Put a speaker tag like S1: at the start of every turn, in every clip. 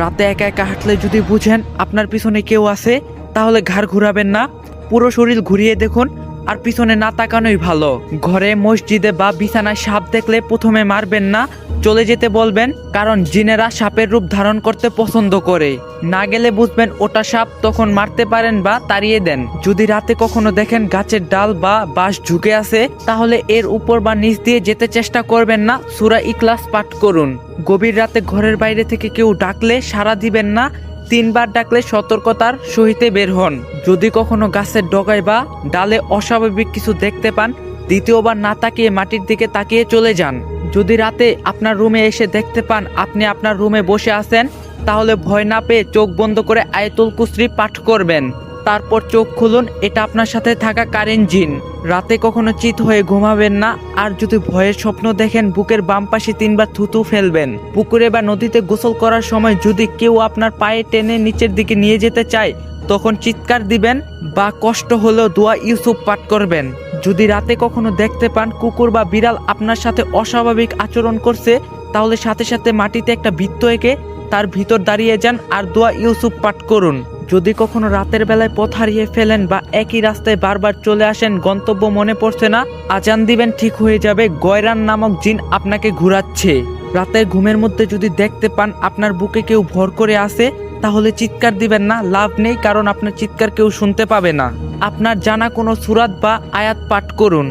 S1: রাতে একা একা হাঁটলে যদি বুঝেন আপনার পিছনে কেউ আছে, তাহলে ঘাড় ঘুরাবেন না, পুরো শরীর ঘুরিয়ে দেখুন আর পিছনে না তাকানোই ভালো। ঘরে, মসজিদে বা বিছানায় সাপ দেখলে প্রথমে মারবেন না, চলে যেতে বলবেন, কারণ জিনেরা সাপের রূপ ধারণ করতে পছন্দ করে। না গেলে বুঝবেন ওটা সাপ, তখন মারতে পারেন বা তাড়িয়ে দেন। যদি রাতে কখনো দেখেন গাছের ডাল বা বাঁশ ঝুঁকে আছে, তাহলে এর উপর বা নিচ দিয়ে যেতে চেষ্টা করবেন না, সূরা ইখলাস পাঠ করুন। গভীর রাতে ঘরের বাইরে থেকে কেউ ডাকলে সাড়া দিবেন না, 3 বার ডাকলে সতর্কতার সহিতে বের হন। যদি কখনো গাছের ডগায় বা ডালে অস্বাভাবিক কিছু দেখতে পান, দ্বিতীয়বার না তাকিয়ে মাটির দিকে তাকিয়ে চলে যান। যদি রাতে আপনার রুমে এসে দেখতে পান আপনি আপনার রুমে বসে আছেন, তাহলে ভয় না পেয়ে চোখ বন্ধ করে আয়াতুল কুরসি পাঠ করবেন। তারপর চোখ খুলুন, এটা আপনার সাথে থাকা কারেন্ট জিন। রাতে কখনো চিত হয়ে ঘুমাবেন না। আর যদি ভয়ের স্বপ্ন দেখেন, বুকের বাম পাশে 3 বার থুতু ফেলবেন। পুকুরে বা নদীতে গোসল করার সময় যদি কেউ আপনার পায়ে টেনে নিচের দিকে নিয়ে যেতে চায়, তখন চিৎকার দিবেন বা কষ্ট হলেও দোয়া ইউসুফ পাঠ করবেন। যদি রাতে কখনো দেখতে পান কুকুর বা বিড়াল আপনার সাথে অস্বাভাবিক আচরণ করছে, তাহলে সাথে সাথে মাটিতে একটা বৃত্ত এঁকে তার ভিতর দাঁড়িয়ে যান আর দোয়া ইউসুফ পাঠ করুন। যদি কখনো রাতের বেলায় পথ হারিয়ে ফেলেন বা একই রাস্তায় বারবার চলে আসেন, গন্তব্য মনে পড়ছে না, আজান দিবেন, ঠিক হয়ে যাবে, গয়রান নামক জিন আপনাকে ঘুরাচ্ছে। রাতের ঘুমের মধ্যে যদি দেখতে পান আপনার বুকে কেউ ভর করে আসে, তাহলে চিৎকার দিবেন না, লাভ নেই, কারণ আপনার চিৎকার কেউ শুনতে পাবে না। আপনার জানা কোনো সূরাত বা আয়াত পাঠ করুন।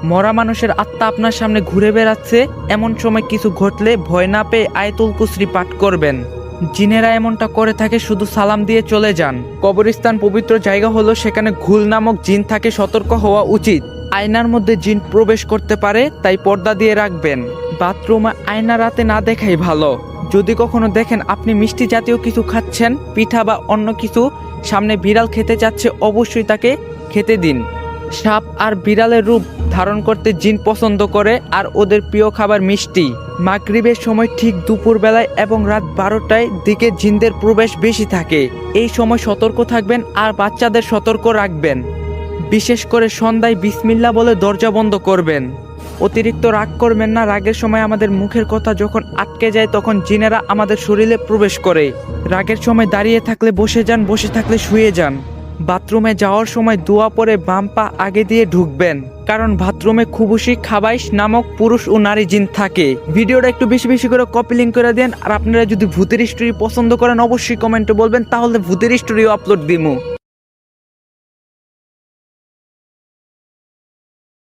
S1: মরা মানুষের আত্মা আপনার সামনে ঘুরে বেড়াচ্ছে, এমন সময় কিছু ঘটলে ভয় না পেয়ে আয়াতুল কুরসি পাঠ করবেন। জিনেরা এমনটা করে থাকে, শুধু সালাম দিয়ে চলে যান। কবরস্থান পবিত্র জায়গা হলো, সেখানে ঘুল নামক জিন থাকে, সতর্ক হওয়া উচিত। আয়নার মধ্যে জিন প্রবেশ করতে পারে, তাই পর্দা দিয়ে রাখবেন। বাথরুমে আয়না রাতে না দেখাই ভালো। যদি কখনো দেখেন আপনি মিষ্টি জাতীয় কিছু খাচ্ছেন, পিঠা বা অন্য কিছু, সামনে বিড়াল খেতে যাচ্ছে, অবশ্যই তাকে খেতে দিন। সাপ আর বিড়ালের রূপ ধারণ করতে জিন পছন্দ করে, আর ওদের প্রিয় খাবার মিষ্টি। মাগরিবের সময় ঠিক দুপুর বেলায় এবং রাত 12টায় দিকে জিনদের প্রবেশ বেশি থাকে। এই সময় সতর্ক থাকবেন আর বাচ্চাদের সতর্ক রাখবেন। বিশেষ করে সন্ধ্যায় বিসমিল্লাহ বলে দরজা বন্ধ করবেন। অতিরিক্ত রাগ করবেন না, রাগের সময় আমাদের মুখের কথা যখন আটকে যায়, তখন জিনেরা আমাদের শরীরে প্রবেশ করে। রাগের সময় দাঁড়িয়ে থাকলে বসে যান, বসে থাকলে শুয়ে যান। বাথরুমে যাওয়ার সময় দোয়া পরে বাম পা আগে দিয়ে ঢুকবেন, কারণ বাথরুমে খুবুশি খাবাইশ নামক পুরুষ ও নারী জিন থাকে। ভিডিওটা একটু বেশি বেশি করে কপি লিঙ্ক করে দেন। আর আপনারা যদি ভূতের স্টোরি পছন্দ করেন, অবশ্যই কমেন্টে বলবেন, তাহলে ভূতের স্টোরিও আপলোড দিমু।